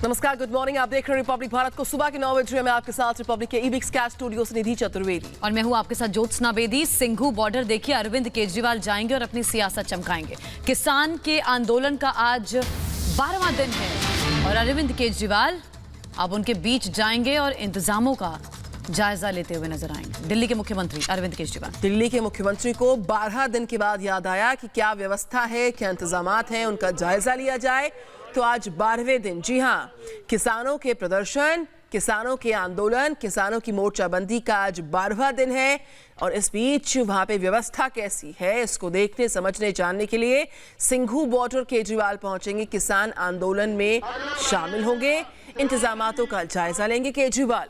नमस्कार, good morning. आप देख रहे हैं रिपब्लिक भारत को। सुबह के 9 बजे मैं आपके साथ रिपब्लिक के ईबिक्स कैश स्टूडियो से निधि चतुर्वेदी और मैं हूं आपके साथ ज्योत्सना बेदी। सिंघू बॉर्डर देखिए, अरविंद केजरीवाल जाएंगे और अपनी सियासत चमकाएंगे। किसान के आंदोलन का आज 12वां दिन है और अरविंद केजरीवाल अब उनके बीच जाएंगे और इंतजामों का जायजा लेते हुए नजर आएंगे। दिल्ली के मुख्यमंत्री अरविंद केजरीवाल। दिल्ली के मुख्यमंत्री को 12 दिन के बाद याद आया कि क्या व्यवस्था है, क्या इंतजामात हैं, उनका जायजा लिया जाए। तो आज 12वें दिन, जी हाँ, किसानों के प्रदर्शन, किसानों के आंदोलन, किसानों की मोर्चाबंदी का आज 12वां दिन है। और इस बीच वहां पे व्यवस्था कैसी है, इसको देखने, समझने, जानने के लिए सिंघू बॉर्डर केजरीवाल पहुंचेंगे। किसान आंदोलन में शामिल होंगे, इंतजामातों का जायजा लेंगे केजरीवाल।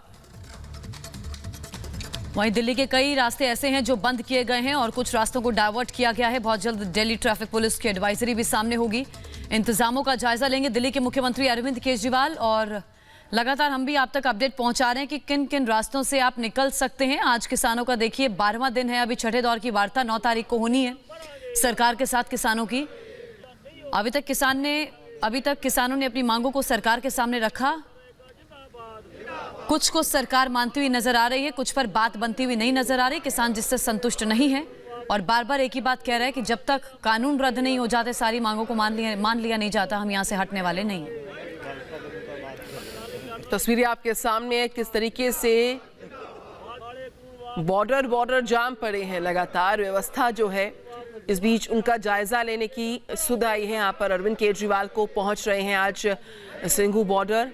वहीं दिल्ली के कई रास्ते ऐसे हैं जो बंद किए गए हैं और कुछ रास्तों को डाइवर्ट किया गया है। बहुत जल्द दिल्ली ट्रैफिक पुलिस की एडवाइजरी भी सामने होगी। इंतजामों का जायजा लेंगे दिल्ली के मुख्यमंत्री अरविंद केजरीवाल और लगातार हम भी आप तक अपडेट पहुंचा रहे हैं कि किन किन रास्तों से आप निकल सकते हैं। आज किसानों का देखिए 12वां दिन है। अभी छठे दौर की वार्ता 9 तारीख को होनी है सरकार के साथ किसानों की। अभी तक किसानों ने अपनी मांगों को सरकार के सामने रखा। कुछ को सरकार मानती हुई नजर आ रही है, कुछ पर बात बनती हुई नहीं नजर आ रही। किसान जिससे संतुष्ट नहीं है और बार बार एक ही बात कह रहा है कि जब तक कानून रद्द नहीं हो जाते, सारी मांगों को मान लिया नहीं जाता, हम यहां से हटने वाले नहीं हैं। तस्वीरें आपके सामने है किस तरीके से बॉर्डर जाम पड़े हैं। लगातार व्यवस्था जो है, इस बीच उनका जायजा लेने की सुध आई है। यहाँ पर अरविंद केजरीवाल को पहुंच रहे हैं आज सिंघू बॉर्डर।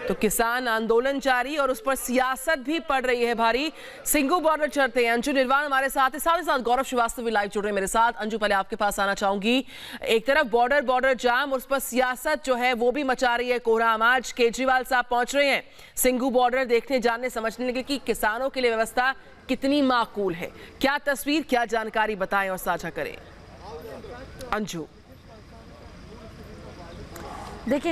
तो किसान आंदोलन जारी और उस पर सियासत भी पड़ रही है भारी। सिंघू बॉर्डर चढ़ते हैं अंजू निर्वाण हमारे साथ है, साथ ही साथ गौरव श्रीवास्तव भी लाइव जुड़ रहे हैं मेरे साथ। अंजू, पहले आपके पास आना चाहूंगी। एक तरफ बॉर्डर जाम और उस पर सियासत जो है वो भी मचा रही है कोहराम। आज केजरीवाल साहब पहुंच रहे हैं सिंघू बॉर्डर, देखने, जानने, समझने लगे कि किसानों के लिए व्यवस्था कितनी माकूल है। क्या तस्वीर, क्या जानकारी बताएं और साझा करें अंजू। देखिए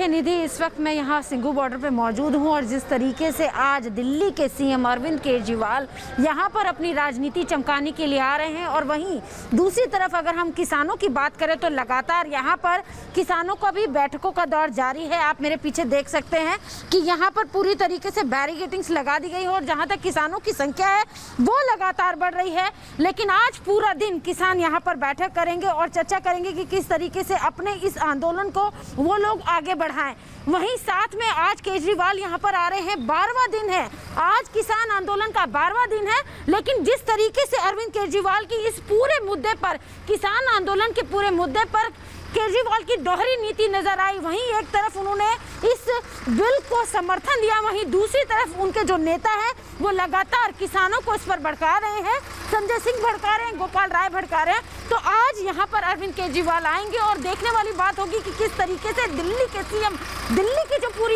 निधि, इस वक्त मैं यहाँ सिंघू बॉर्डर पे मौजूद हूँ और जिस तरीके से आज दिल्ली के सीएम अरविंद केजरीवाल यहाँ पर अपनी राजनीति चमकाने के लिए आ रहे हैं और वहीं दूसरी तरफ अगर हम किसानों की बात करें तो लगातार यहाँ पर किसानों का भी बैठकों का दौर जारी है। आप मेरे पीछे देख सकते हैं कि यहाँ पर पूरी तरीके से बैरिकेडिंग्स लगा दी गई है और जहाँ तक किसानों की संख्या है वो लगातार बढ़ रही है। लेकिन आज पूरा दिन किसान यहाँ पर बैठक करेंगे और चर्चा करेंगे कि किस तरीके से अपने इस आंदोलन को वो लोग आगे बढ़ाएं। वहीं साथ में आज केजरीवाल यहाँ पर आ रहे हैं। 12वां दिन है आज, किसान आंदोलन का 12वां दिन है। लेकिन जिस तरीके से अरविंद केजरीवाल की इस पूरे मुद्दे पर, किसान आंदोलन के पूरे मुद्दे पर केजरीवाल की दोहरी नीति नजर आई। वहीं एक तरफ उन्होंने इस बिल को समर्थन दिया, वहीं दूसरी तरफ उनके जो नेता हैं वो लगातार किसानों को इस पर भड़का रहे हैं। संजय सिंह भड़का रहे हैं, गोपाल राय भड़का रहे हैं। तो आज यहाँ पर अरविंद केजरीवाल आएंगे और देखने वाली बात होगी कि किस तरीके से दिल्ली के सीएम, दिल्ली की जो पूरी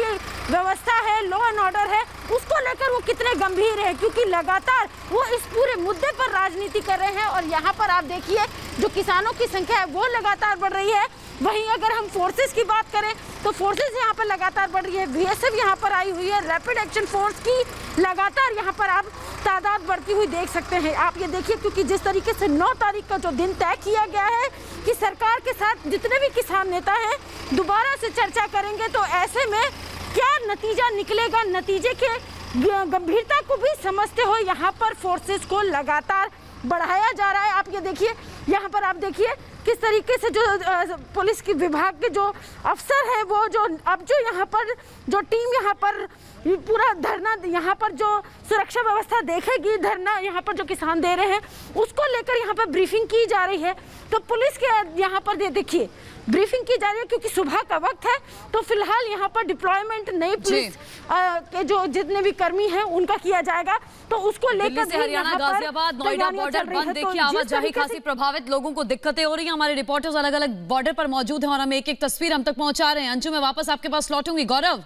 व्यवस्था है, लॉ एंड ऑर्डर है, उसको लेकर वो कितने गंभीर है, क्योंकि लगातार वो इस पूरे मुद्दे पर राजनीति कर रहे हैं। और यहाँ पर आप देखिए जो किसानों की संख्या है वो लगातार बढ़ रही है। वहीं अगर हम फोर्सेस की बात करें तो फोर्सेस यहाँ पर लगातार बढ़ रही है। बीएसएफ यहाँ पर आई हुई है, रैपिड एक्शन फोर्स की लगातार यहाँ पर आप तादाद बढ़ती हुई देख सकते हैं। आप ये देखिए, क्योंकि जिस तरीके से 9 तारीख का जो दिन तय किया गया है कि सरकार के साथ जितने भी किसान नेता हैं दोबारा से चर्चा करेंगे, तो ऐसे में क्या नतीजा निकलेगा, नतीजे के गंभीरता को भी समझते हुए यहाँ पर फोर्सेस को लगातार बढ़ाया जा रहा है। आप ये देखिए, यहाँ पर आप देखिए किस तरीके से जो पुलिस की विभाग के जो अफसर हैं वो जो अब जो यहाँ पर जो टीम यहाँ पर पूरा धरना, यहाँ पर जो सुरक्षा व्यवस्था देखेगी, धरना यहाँ पर जो किसान दे रहे हैं उसको लेकर यहाँ पर ब्रीफिंग की जा रही है। तो पुलिस के यहाँ पर देखिए ब्रीफिंग की जा रही है, क्योंकि सुबह का वक्त है। तो फिलहाल यहाँ पर डिप्लॉयमेंट नई पुलिस के जो जितने भी कर्मी हैं उनका किया जाएगा, तो उसको लेकर हरियाणा, गाजियाबाद, नोएडा बॉर्डर बंद। देखिए आवाजाही खासी प्रभावित, लोगों को दिक्कतें हो रही हैं। हमारे रिपोर्टर्स अलग अलग बॉर्डर पर मौजूद हैं और हम एक एक तस्वीर हम तक पहुंचा रहे हैं। अंशु, मैं वापस आपके पास लौटूंगी। गौरव,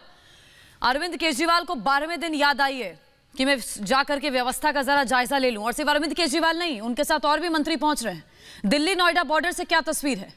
अरविंद केजरीवाल को 12वें दिन याद आई है कि मैं जाकर के व्यवस्था का जरा जायजा ले लूं, और सिर्फ अरविंद केजरीवाल नहीं, उनके साथ और भी मंत्री पहुंच रहे हैं। दिल्ली नोएडा बॉर्डर से क्या तस्वीर है?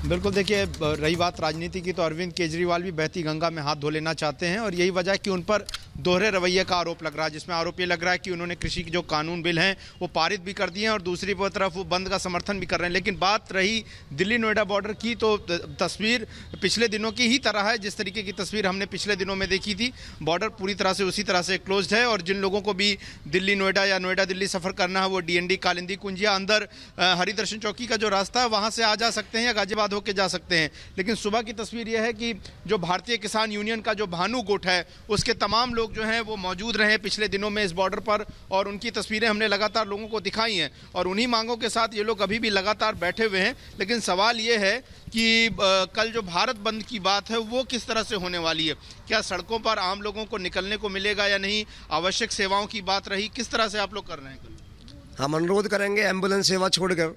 बिल्कुल, देखिए रही बात राजनीति की, तो अरविंद केजरीवाल भी बहती गंगा में हाथ धो लेना चाहते हैं और यही वजह है कि उन पर दोहरे रवैये का आरोप लग रहा है, जिसमें आरोप ये लग रहा है कि उन्होंने कृषि के जो कानून बिल हैं वो पारित भी कर दिए हैं और दूसरी तरफ वो बंद का समर्थन भी कर रहे हैं। लेकिन बात रही दिल्ली नोएडा बॉर्डर की, तो तस्वीर पिछले दिनों की ही तरह है। जिस तरीके की तस्वीर हमने पिछले दिनों में देखी थी, बॉर्डर पूरी तरह से उसी तरह से क्लोज्ड है और जिन लोगों को भी दिल्ली नोएडा या नोएडा दिल्ली सफ़र करना है वो DND कालिंदी कुंजिया अंदर हरिदर्शन चौकी का जो रास्ता है वहाँ से आ जा सकते हैं या गाजियाबाद होकर जा सकते हैं। लेकिन सुबह की तस्वीर यह है कि जो भारतीय किसान यूनियन का जो भानु गुट है उसके तमाम लोग जो हैं वो मौजूद रहे पिछले दिनों में इस बॉर्डर पर और उनकी तस्वीरें हमने लगातार लोगों को दिखाई हैं और उन्हीं मांगों के साथ ये लोग अभी भी लगातार बैठे हुए हैं। लेकिन सवाल ये है कि कल जो भारत बंद की बात है वो किस तरह से होने वाली है, क्या सड़कों पर आम लोगों को निकलने को मिलेगा या नहीं, आवश्यक सेवाओं की बात रही, किस तरह से आप लोग कर रहे हैं? हम अनुरोध करेंगे एम्बुलेंस सेवा छोड़कर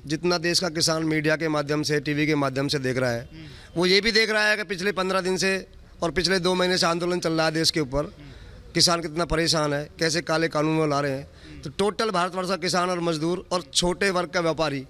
जितना देश का किसान मीडिया के माध्यम से, टीवी के माध्यम से देख रहा है, वो ये भी देख रहा है कि पिछले 15 दिन से और पिछले 2 महीने से आंदोलन चल रहा है देश के ऊपर, किसान कितना परेशान है, कैसे काले कानून वो ला रहे हैं। तो टोटल भारतवर्ष का किसान और मजदूर और छोटे वर्ग का व्यापारी,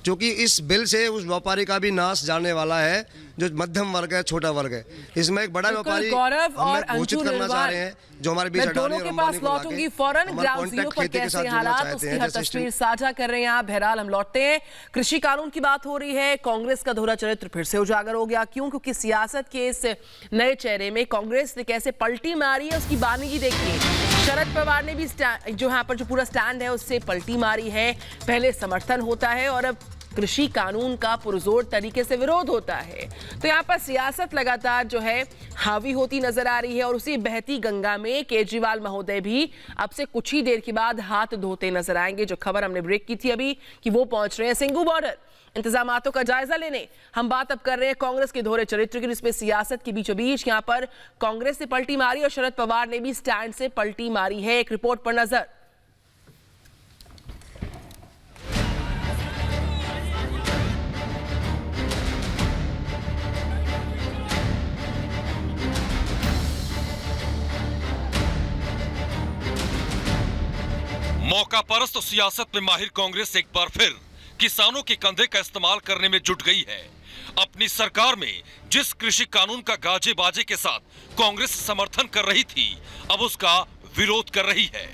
क्योंकि इस बिल से उस व्यापारी का भी नाश जाने वाला है जो मध्यम वर्ग है, छोटा वर्ग है। इसमें एक बड़ा व्यापारी गौरव और अंशु करना चाह रहे हैं जो हमारे बीच दोनों के पास लौटूंगी फौरन। ग्राउंड जीरो पर कैसे हालात, उसकी हर तस्वीर साझा कर रहे हैं आप। बहरहाल हम लौटते हैं, कृषि कानून की बात हो रही है। कांग्रेस का दोहरा चरित्र फिर से उजागर हो गया। क्यों? क्योंकि सियासत के इस नए चेहरे में कांग्रेस ने कैसे पलटी मारी है उसकी बानगी देखिए। शरद पवार ने भी जो यहाँ पर जो पूरा स्टैंड है उससे पलटी मारी है। पहले समर्थन होता है और अब कृषि कानून का पुरजोर तरीके से विरोध होता है। तो यहाँ पर सियासत लगातार जो है हावी होती नजर आ रही है और उसी बहती गंगा में केजरीवाल महोदय भी अब से कुछ ही देर के बाद हाथ धोते नजर आएंगे। जो खबर हमने ब्रेक की थी अभी कि वो पहुंच रहे हैं सिंगू बॉर्डर इंतजामातों का जायजा लेने। हम बात अब कर रहे हैं कांग्रेस के दोहरे चरित्र की, जिसमें सियासत के बीचों बीच यहाँ पर कांग्रेस ने पलटी मारी और शरद पवार ने भी स्टैंड से पलटी मारी है। एक रिपोर्ट पर नजर। मौका परस्त सियासत में माहिर कांग्रेस एक बार फिर किसानों के कंधे का इस्तेमाल करने में जुट गई है। अपनी सरकार में जिस कृषि कानून का गाजे बाजे के साथ कांग्रेस समर्थन कर रही थी, अब उसका विरोध कर रही है।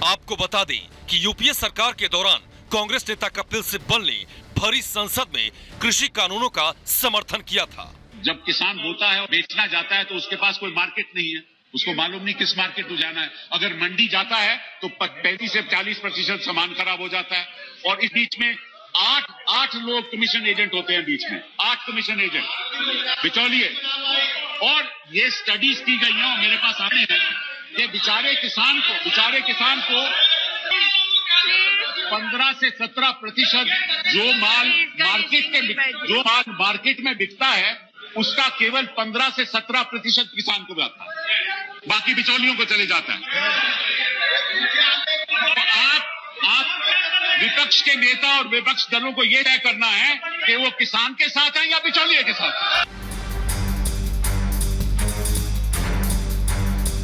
आपको बता दें कि यूपीए सरकार के दौरान कांग्रेस नेता कपिल सिब्बल ने भरी संसद में कृषि कानूनों का समर्थन किया था। जब किसान बोता है और बेचना जाता है तो उसके पास कोई मार्केट नहीं है, उसको मालूम नहीं किस मार्केट को जाना है। अगर मंडी जाता है तो 35 से 40% सामान खराब हो जाता है और इस बीच में आठ लोग कमीशन एजेंट होते हैं, बीच में 8 कमीशन एजेंट बिचौलिए। और ये स्टडीज की गई हैं, मेरे पास आने हैं कि बेचारे किसान को 15 से 17% जो माल मार्केट में बिकता है उसका केवल 15 से 17% किसान को जाता है, बाकी बिचौलियों को चले जाता है। तो आप विपक्ष के नेता और विपक्ष दलों को यह तय करना है कि वो किसान के साथ हैं या बिचौलिए के साथ।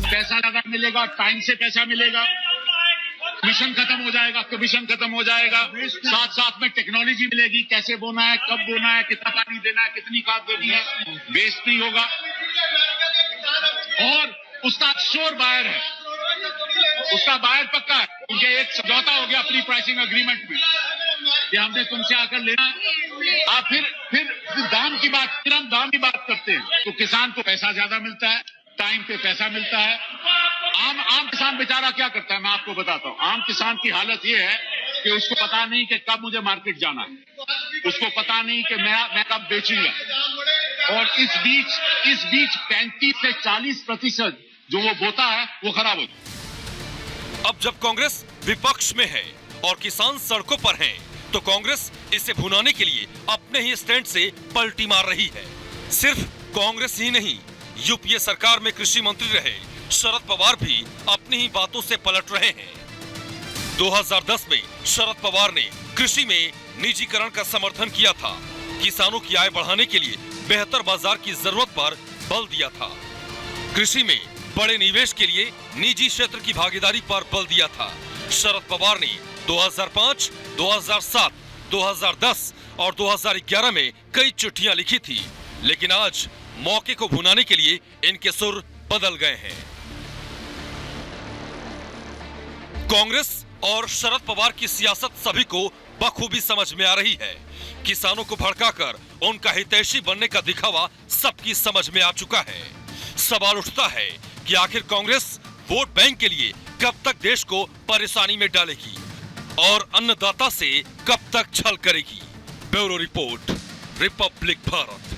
पैसा ज्यादा मिलेगा, टाइम से पैसा मिलेगा, कमीशन खत्म हो जाएगा, साथ में टेक्नोलॉजी मिलेगी, कैसे बोना है, कब बोना है, कितना पानी देना है, कितनी खाद देनी है, वेस्ट नहीं होगा। और उसका श्योर बायर है, उसका बायर पक्का है, क्योंकि एक समझौता हो गया प्री प्राइसिंग एग्रीमेंट में कि हमने तुमसे आकर लेना। आप फिर दाम की बात करते हैं तो किसान को पैसा ज्यादा मिलता है, टाइम पे पैसा मिलता है। आम किसान बेचारा क्या करता है, मैं आपको बताता हूँ। आम किसान की हालत ये है कि उसको पता नहीं कि कब मुझे मार्केट जाना है, उसको पता नहीं कि मैं कब बेचूंगा। और इस बीच 35 से 40% जो वो बोता है वो खराब होता है। अब जब कांग्रेस विपक्ष में है और किसान सड़कों पर हैं, तो कांग्रेस इसे भुनाने के लिए अपने ही स्टैंड से पलटी मार रही है। सिर्फ कांग्रेस ही नहीं, यूपीए सरकार में कृषि मंत्री रहे शरद पवार भी अपनी ही बातों से पलट रहे हैं। 2010 में शरद पवार ने कृषि में निजीकरण का समर्थन किया था, किसानों की आय बढ़ाने के लिए बेहतर बाजार की जरूरत पर बल दिया था, कृषि में बड़े निवेश के लिए निजी क्षेत्र की भागीदारी पर बल दिया था। शरद पवार ने 2005, 2007, 2010 और 2011 में कई चिट्ठियां लिखी थी, लेकिन आज मौके को भुनाने के लिए इनके सुर बदल गए हैं। कांग्रेस और शरद पवार की सियासत सभी को बखूबी समझ में आ रही है। किसानों को भड़काकर उनका हितैषी बनने का दिखावा सबकी समझ में आ चुका है। सवाल उठता है कि आखिर कांग्रेस वोट बैंक के लिए कब तक देश को परेशानी में डालेगी और अन्नदाता से कब तक छल करेगी। Bureau report, Republic Bharat.